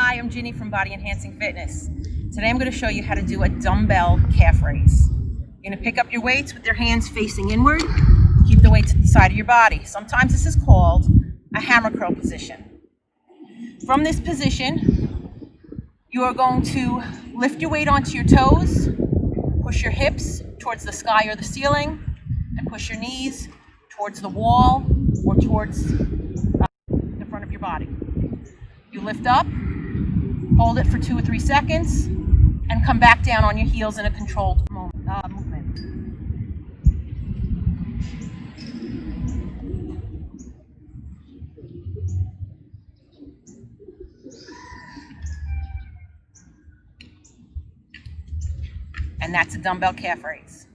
Hi, I'm Ginny from Body Enhancing Fitness. Today I'm going to show you how to do a dumbbell calf raise. You're going to pick up your weights with your hands facing inward. Keep the weights at the side of your body. Sometimes this is called a hammer curl position. From this position, you are going to lift your weight onto your toes, push your hips towards the sky or the ceiling, and push your knees towards the wall or towards the front of your body. You lift up, hold it for 2 or 3 seconds, and come back down on your heels in a controlled movement. And that's a dumbbell calf raise.